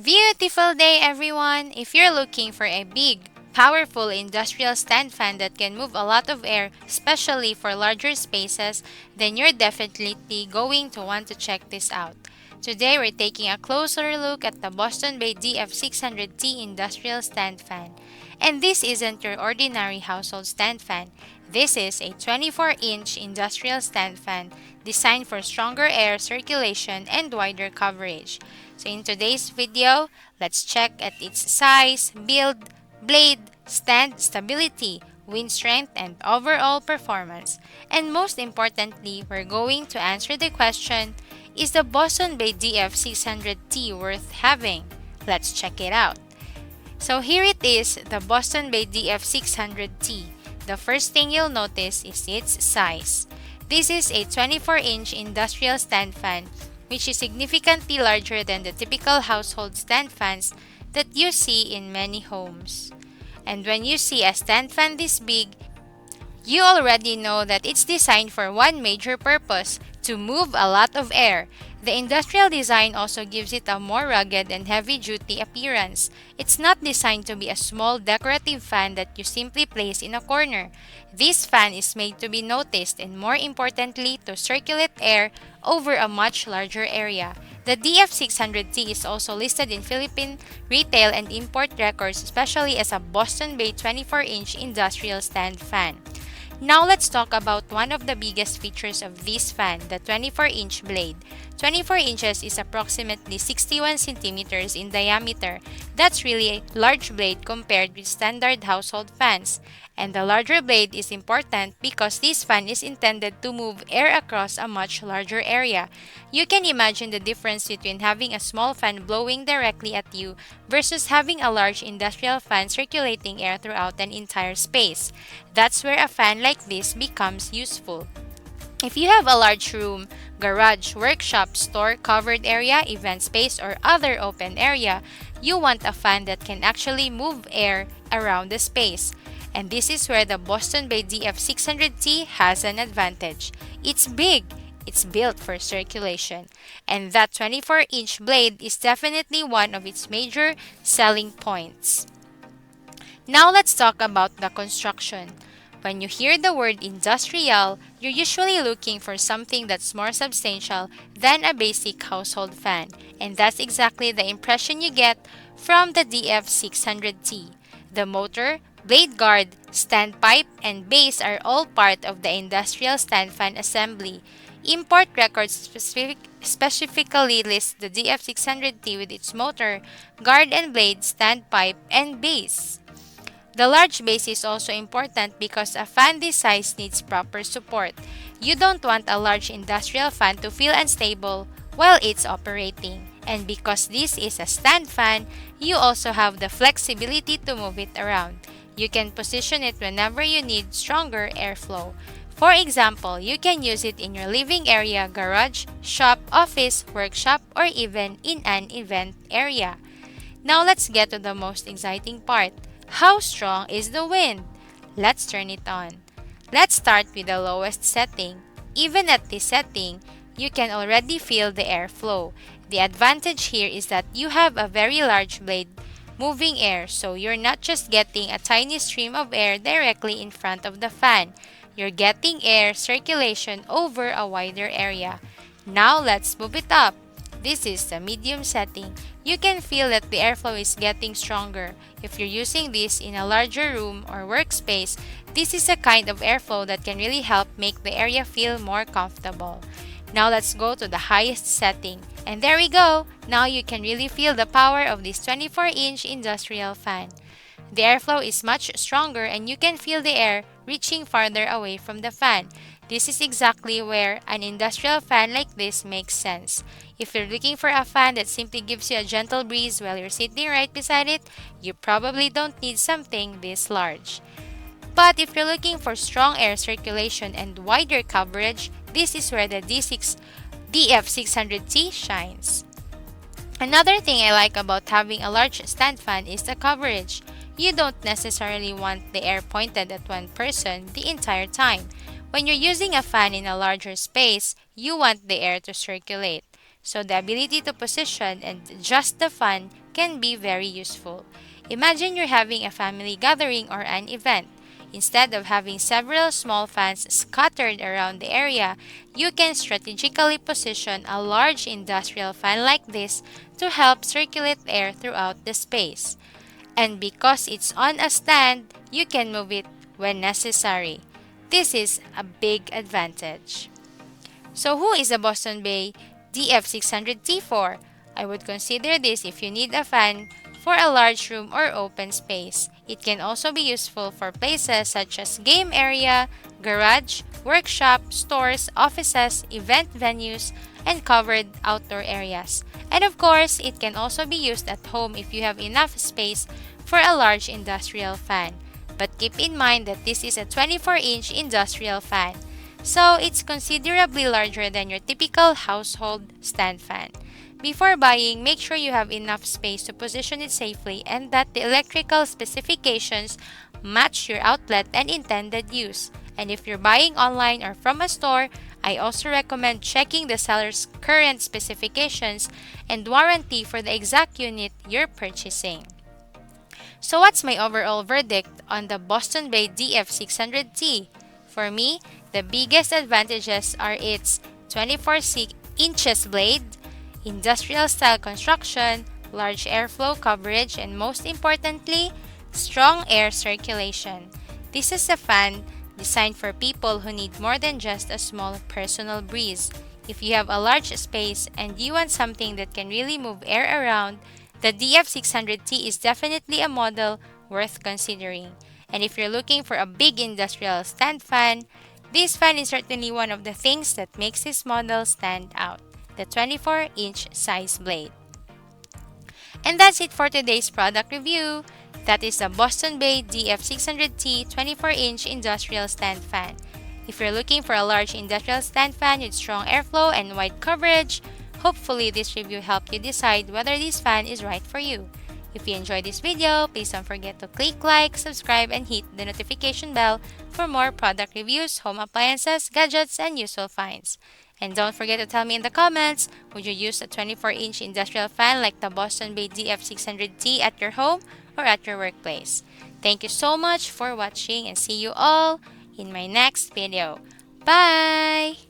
Beautiful day, everyone! If you're looking for a big, powerful industrial stand fan that can move a lot of air, especially for larger spaces, then you're definitely going to want to check this out. Today, we're taking a closer look at the Boston Bay DF600-T industrial stand fan. And this isn't your ordinary household stand fan. This is a 24-inch industrial stand fan designed for stronger air circulation and wider coverage. So in today's video, let's check at its size, build, blade, stand stability, wind strength, and overall performance. And most importantly, we're going to answer the question, is the Boston Bay DF600T worth having? Let's check it out. So here it is, the Boston Bay DF600T. The first thing you'll notice is its size. This is a 24-inch industrial stand fan, which is significantly larger than the typical household stand fans that you see in many homes. And when you see a stand fan this big, you already know that it's designed for one major purpose, to move a lot of air. The industrial design also gives it a more rugged and heavy-duty appearance. It's not designed to be a small decorative fan that you simply place in a corner. This fan is made to be noticed and, more importantly, to circulate air over a much larger area. The DF600T is also listed in Philippine retail and import records, especially as a Boston Bay 24-inch industrial stand fan. Now let's talk about one of the biggest features of this fan, the 24-inch blade. 24 inches is approximately 61 centimeters in diameter. That's really a large blade compared with standard household fans. And the larger blade is important because this fan is intended to move air across a much larger area. You can imagine the difference between having a small fan blowing directly at you versus having a large industrial fan circulating air throughout an entire space. That's where a fan like this becomes useful. If you have a large room, garage, workshop, store, covered area, event space, or other open area, you want a fan that can actually move air around the space. And this is where the Boston Bay DF600T has an advantage. It's big. It's built for circulation. And that 24-inch blade is definitely one of its major selling points. Now let's talk about the construction. When you hear the word industrial, you're usually looking for something that's more substantial than a basic household fan. And that's exactly the impression you get from the DF600T. The motor, blade guard, standpipe, and base are all part of the industrial stand fan assembly. Import records specifically list the DF600T with its motor, guard and blade, standpipe, and base. The large base is also important because a fan this size needs proper support. You don't want a large industrial fan to feel unstable while it's operating. And because this is a stand fan, you also have the flexibility to move it around. You can position it whenever you need stronger airflow. For example, you can use it in your living area, garage, shop, office, workshop, or even in an event area. Now let's get to the most exciting part. How strong is the wind? Let's turn it on. Let's start with the lowest setting. Even at this setting, you can already feel the airflow. The advantage here is that you have a very large blade moving air, so you're not just getting a tiny stream of air directly in front of the fan. You're getting air circulation over a wider area. Now let's move it up. This is the medium setting. You can feel that the airflow is getting stronger. If you're using this in a larger room or workspace, this is a kind of airflow that can really help make the area feel more comfortable. Now let's go to the highest setting. And there we go! Now you can really feel the power of this 24-inch industrial fan. The airflow is much stronger and you can feel the air reaching farther away from the fan. This is exactly where an industrial fan like this makes sense. If you're looking for a fan that simply gives you a gentle breeze while you're sitting right beside it, you probably don't need something this large. But if you're looking for strong air circulation and wider coverage, this is where the DF600T shines. Another thing I like about having a large stand fan is the coverage. You don't necessarily want the air pointed at one person the entire time. When you're using a fan in a larger space, you want the air to circulate. So the ability to position and adjust the fan can be very useful. Imagine you're having a family gathering or an event. Instead of having several small fans scattered around the area, you can strategically position a large industrial fan like this to help circulate air throughout the space. And because it's on a stand, you can move it when necessary. This is a big advantage. So who is the Boston Bay DF600-T for? I would consider this if you need a fan for a large room or open space. It can also be useful for places such as game area, garage, workshop, stores, offices, event venues, and covered outdoor areas. And of course, it can also be used at home if you have enough space for a large industrial fan. But keep in mind that this is a 24-inch industrial fan, so it's considerably larger than your typical household stand fan. Before buying, make sure you have enough space to position it safely and that the electrical specifications match your outlet and intended use. And if you're buying online or from a store, I also recommend checking the seller's current specifications and warranty for the exact unit you're purchasing. So what's my overall verdict on the Boston Bay DF600T? For me, the biggest advantages are its 24 inches blade, industrial style construction, large airflow coverage, and most importantly, strong air circulation. This is a fan designed for people who need more than just a small personal breeze. If you have a large space and you want something that can really move air around, the DF600T is definitely a model worth considering. And if you're looking for a big industrial stand fan, this fan is certainly one of the things that makes this model stand out, the 24-inch size blade. And that's it for today's product review. That is the Boston Bay DF600T 24-inch industrial stand fan. If you're looking for a large industrial stand fan with strong airflow and wide coverage, hopefully this review helped you decide whether this fan is right for you. If you enjoyed this video, please don't forget to click like, subscribe, and hit the notification bell for more product reviews, home appliances, gadgets, and useful finds. And don't forget to tell me in the comments, would you use a 24-inch industrial fan like the Boston Bay DF600T at your home or at your workplace? Thank you so much for watching and see you all in my next video. Bye!